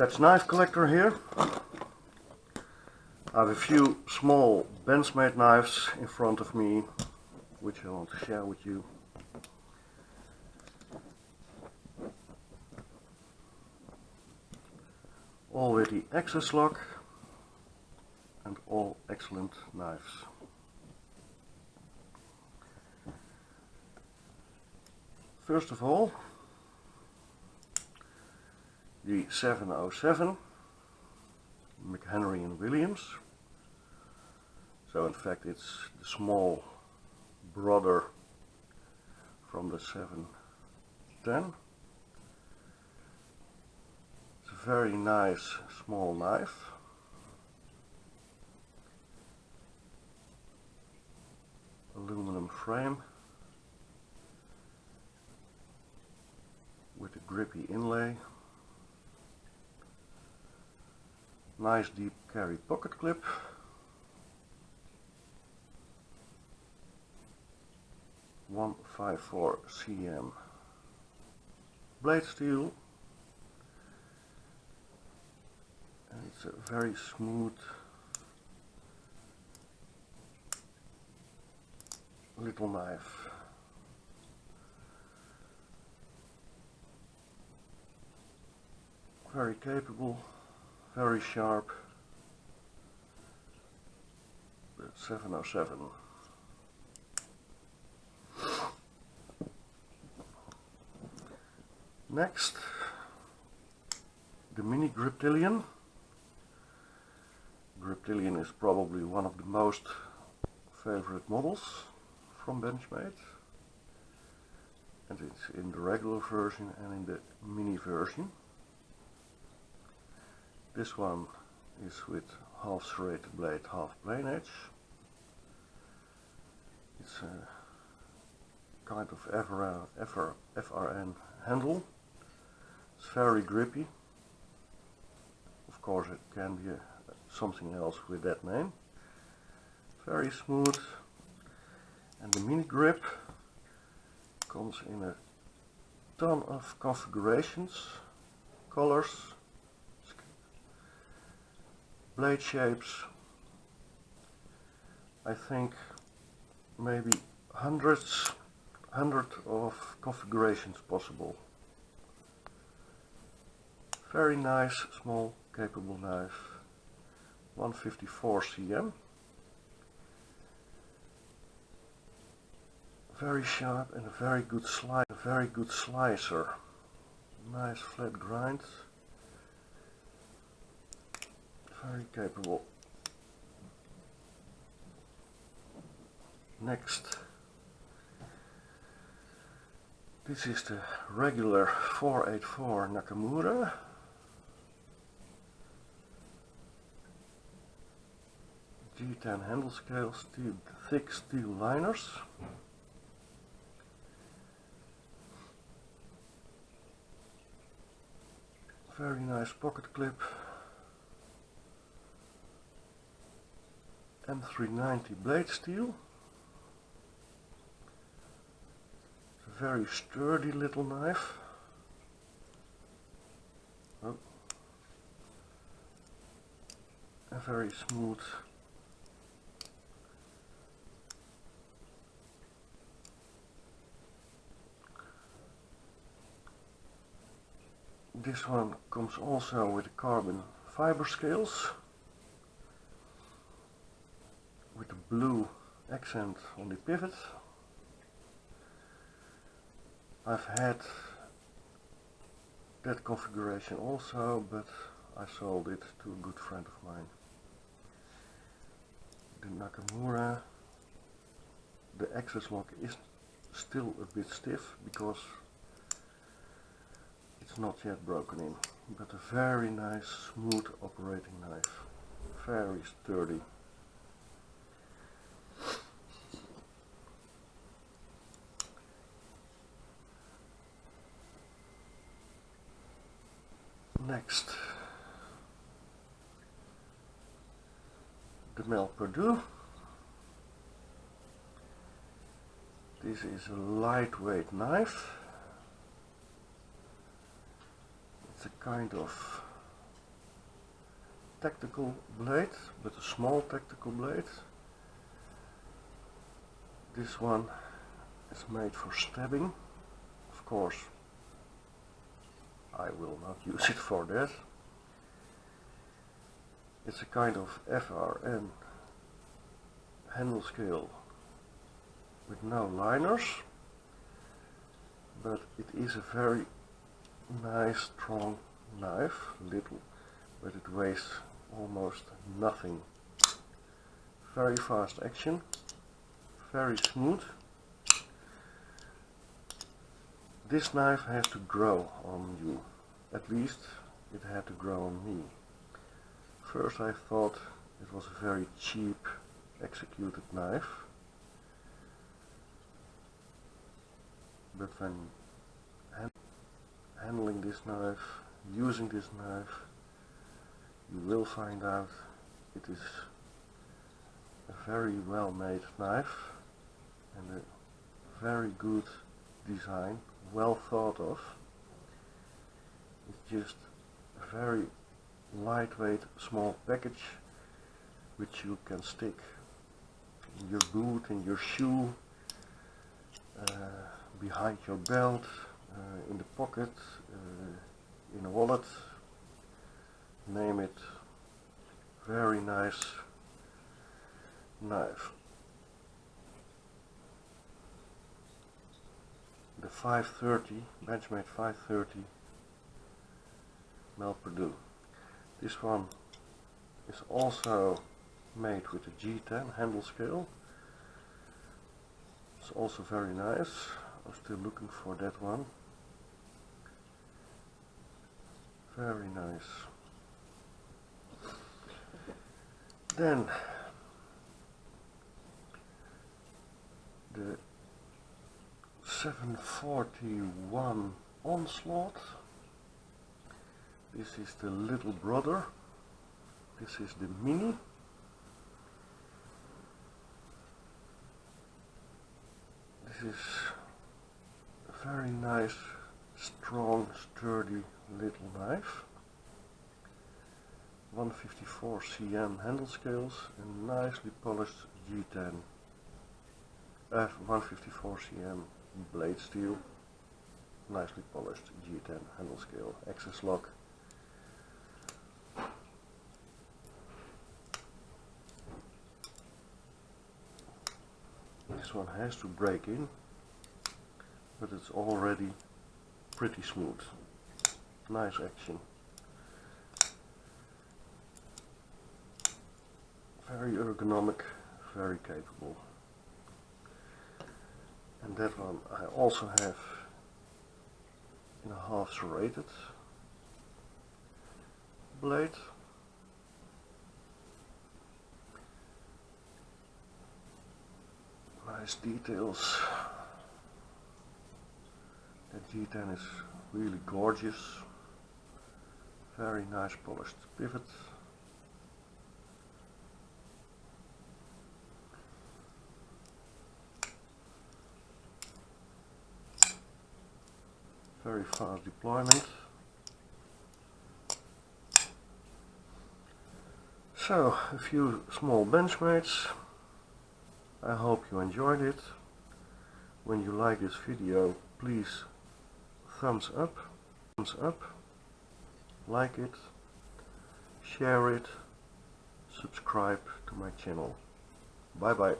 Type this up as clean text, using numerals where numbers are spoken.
That's knife collector here. I have a few small Benchmade knives in front of me, which I want to share with you. All with the access lock and all excellent knives. First of all, the 707 McHenry & Williams. So in fact it's the small brother from the 710. It's a very nice small knife. Aluminum frame with a grippy inlay. Nice deep carry pocket clip. .154 cm blade steel, and it's a very smooth little knife. Very capable. Very sharp, the 707. Next, the mini griptillian. Griptillian is probably one of the most favorite models from Benchmade, and it's in the regular version and in the mini version. This one is with half serrated blade, half plain edge. It's a kind of FRN handle. It's very grippy. Of course it can be something else with that name. Very smooth. And the mini grip comes in a ton of configurations, colors, blade shapes. I think maybe hundreds of configurations possible. Very nice, small, capable knife. 154 cm. Very sharp and a very good slicer. Nice flat grind. Very capable. Next, this is the regular 484 Nakamura. G10 handle scale, thick steel liners. Very nice pocket clip. M390 blade steel. It's a very sturdy little knife. Oh. And very smooth. This one comes also with the carbon fiber scales, with the blue accent on the pivot. I've had that configuration also, but I sold it to a good friend of mine. The Nakamura, the access lock is still a bit stiff because it's not yet broken in, but a very nice smooth operating knife, very sturdy. Next, the Mel Perdue. This is a lightweight knife. It's a kind of tactical blade, but a small tactical blade. This one is made for stabbing. Of course, I will not use it for that. It's a kind of FRN handle scale with no liners, but it is a very nice strong knife, little, but it weighs almost nothing. Very fast action, very smooth. This knife has to grow on you, at least it had to grow on me. First I thought it was a very cheap executed knife, but when handling this knife, using this knife, you will find out it is a very well made knife and a very good design, well thought of. It's just a very lightweight small package which you can stick in your boot, in your shoe, behind your belt, in the pocket, in a wallet, name it. Very nice knife. The 530, Benchmade 530 Mel Purdue. This one is also made with a G10 handle scale. It's also very nice. I'm still looking for that one. Very nice. Then the 741 On Slaught. This is the little brother. This is the mini. This is a very nice, strong, sturdy little knife. 154 cm handle scales and nicely polished G10. 154 cm blade steel, nicely polished G10 handle scale, access lock. This one has to break in, but it's already pretty smooth. Nice action. Very ergonomic, very capable. And that one I also have in a half serrated blade. Nice details. The G10 is really gorgeous. Very nice polished pivot. Very fast deployment. So, a few small Benchmates. I hope you enjoyed it. When you like this video, please thumbs up, like it, share it, subscribe to my channel. Bye bye.